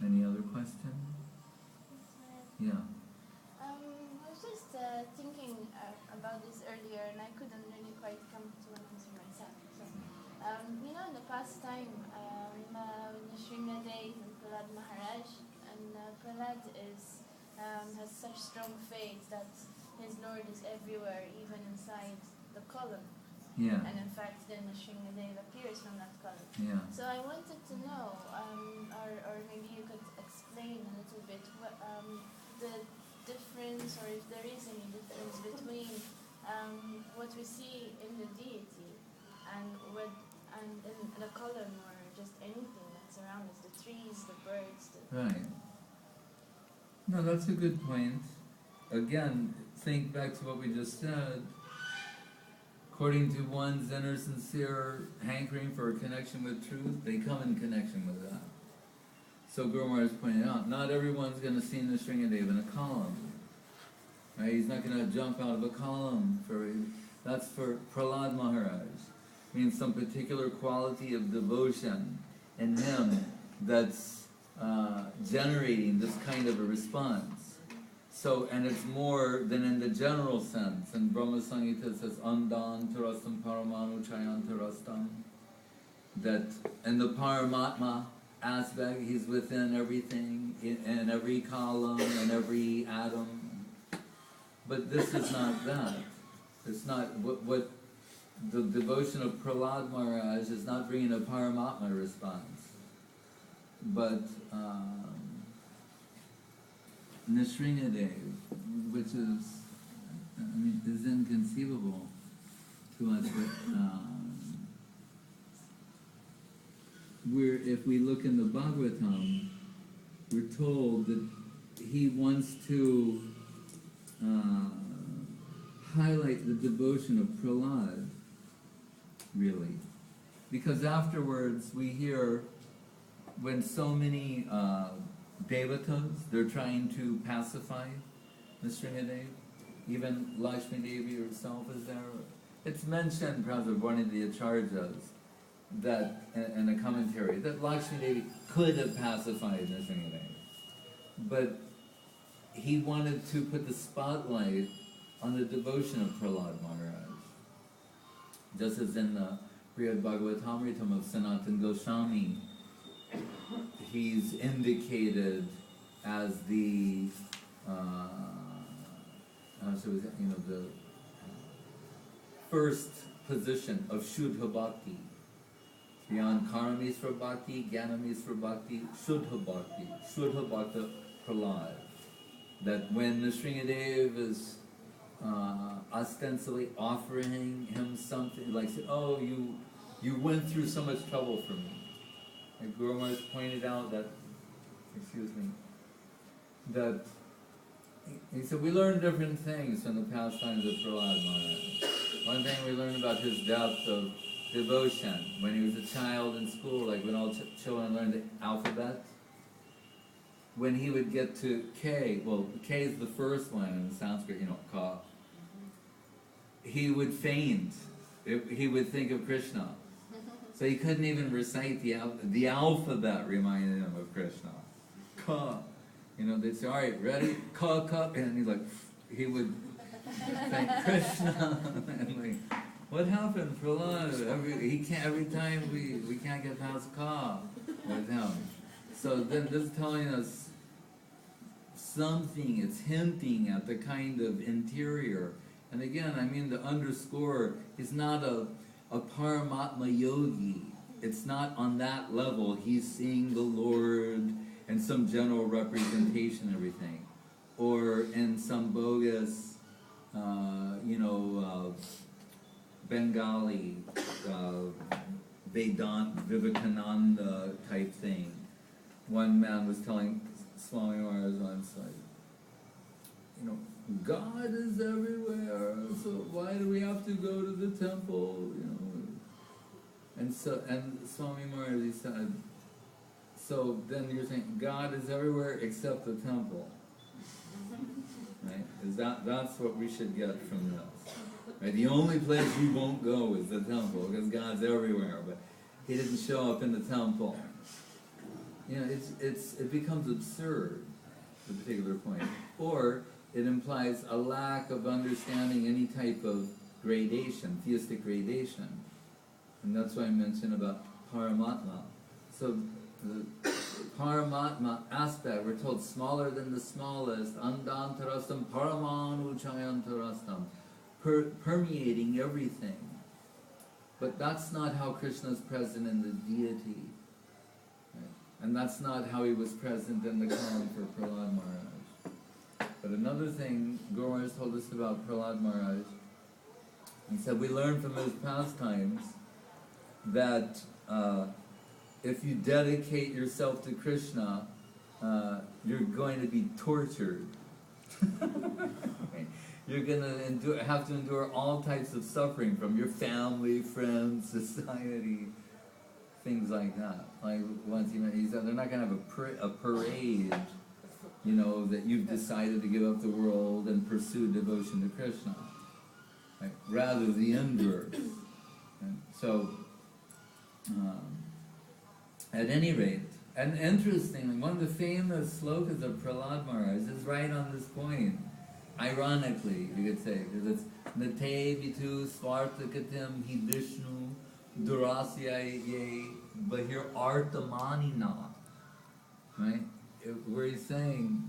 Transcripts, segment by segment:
Any other question? Yeah. I was just thinking about this earlier, and I couldn't really quite come to an answer myself. So, in the past time, Nrsimhadev and Prahlad Maharaj, and Prahlad has such strong faith that his Lord is everywhere, even inside the column. Yeah. And in fact, then Nrsimhadev appears from that column. Yeah. So I wanted to know, or maybe you could explain a little bit what the difference, or if there is any difference between what we see in the deity and in the column, or just anything that's around us, the trees, the birds. Right. No, that's a good point. Again, think back to what we just said. According to one's inner sincere hankering for a connection with truth, they come in connection with that. So Guru Maharaj pointed out, not everyone's going to see Nrsimhadev in a column. Right? He's not going to jump out of a column. That's for Prahlad Maharaj. It means some particular quality of devotion in him that's generating this kind of a response. So, and it's more than in the general sense. And Brahma Samhita says, Andan Tarastam Paramanu Chayantarastam. That in the Paramatma aspect, he's within everything, in every column, in every atom. But this is not that. It's not what the devotion of Prahlad Maharaj is not bringing a Paramatma response. But Nrsimhadev, which is inconceivable to us. But if we look in the Bhagavatam, we're told that he wants to highlight the devotion of Prahlad, really. Because afterwards we hear when so many devatas, they're trying to pacify Nrsimhadev. Even Lakshmi Devi herself is there. It's mentioned, perhaps, of one of the acharyas, that in a commentary, that Lakshmi Devi could have pacified Nrsimhadev. But he wanted to put the spotlight on the devotion of Prahlad Maharaj. Just as in the Sripad Bhagavatamritam of Sanatana Goswami, he's indicated as the the first position of Shuddha Bhakti. Beyond Karamesvara Bhakti, Jnanamesvara Bhakti, Shuddha Bhakti, Shuddha Bhakti Prahlad. That when Nrsimhadev is ostensibly offering him something, like, oh, you went through so much trouble for me. And Guru Maharaj pointed out that, that he said, we learned different things from the pastimes of Prahlad Maharaj. One thing we learned about his depth of devotion when he was a child in school, like when all children learn the alphabet. When he would get to K, well, K is the first one in Sanskrit, Ka. He would faint. He would think of Krishna. So he couldn't even recite the alphabet reminded him of Krishna. Ka. They'd say, all right, ready? Ka, ka. And he's like, he would think Krishna. And like, what happened, Prahlad? Every time we can't get past Ka with him. So then this is telling us something, it's hinting at the kind of interior. And again, the underscore, he's not a Paramatma yogi. It's not on that level. He's seeing the Lord in some general representation, everything. Or in some bogus, Bengali, Vedanta, Vivekananda type thing. One man was telling Swami Maharaj once, God is everywhere, so why do we have to go to the temple, And Swami Maharaj, he said, so then you're saying God is everywhere except the temple. Right? That's what we should get from this. Right? The only place you won't go is the temple, because God's everywhere, but he didn't show up in the temple. it becomes absurd, at a particular point, or it implies a lack of understanding any type of gradation, theistic gradation, and that's why I mentioned about Paramatma. So the Paramatma aspect, we're told, smaller than the smallest, andantarastam paramanuchayantarastam, permeating everything. But that's not how Krishna is present in the deity. Right? And that's not how he was present in the column for Prahlad Maharaj. But another thing Guru Maharaj told us about Prahlad Maharaj, he said we learn from his pastimes that if you dedicate yourself to Krishna, you're going to be tortured. You're going to have to endure all types of suffering from your family, friends, society, things like that. Like once he said, they're not going to have a parade, that you've decided to give up the world and pursue devotion to Krishna. Right? Rather, the inverse. And so, at any rate, and interestingly, one of the famous slokas of Prahlad Maharaj is right on this point. Ironically, you could say, because it's Nate vitu svartakatim hi Vishnu durasya ye bahir artamanina. Right? Where he's saying,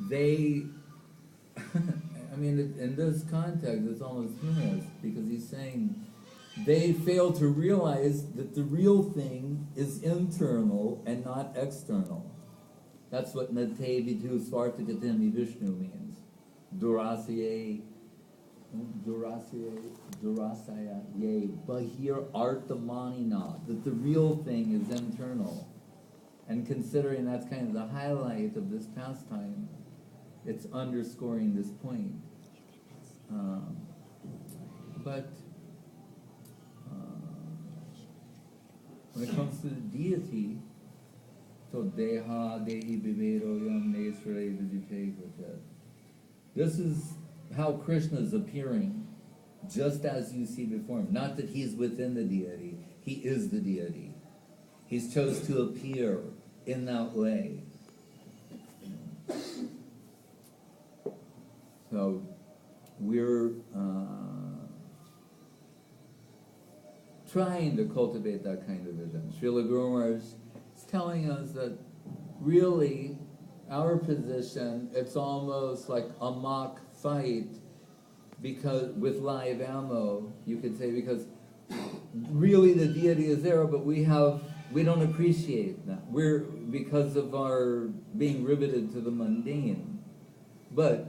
they, I mean, in this context, it's almost humorous, because he's saying, they fail to realize that the real thing is internal and not external. That's what Nate vitu svartakatim Vishnu means. Durasya ye bahir artamanina. That the real thing is internal. And considering that's kind of the highlight of this pastime, it's underscoring this point. But when it comes to the deity, so deha dehi vivero yam nesvare vijite kocha. This is how Krishna is appearing, just as you see before him. Not that he's within the deity, he is the deity. He's chose to appear in that way. So we're trying to cultivate that kind of vision. Srila Guru Maharaj is telling us that really our position, it's almost like a mock fight, because with live ammo, you could say, because really the deity is there, but we don't appreciate that. We're, because of our being riveted to the mundane. But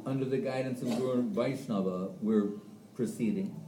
under the guidance of Guru Vaishnava, we're proceeding.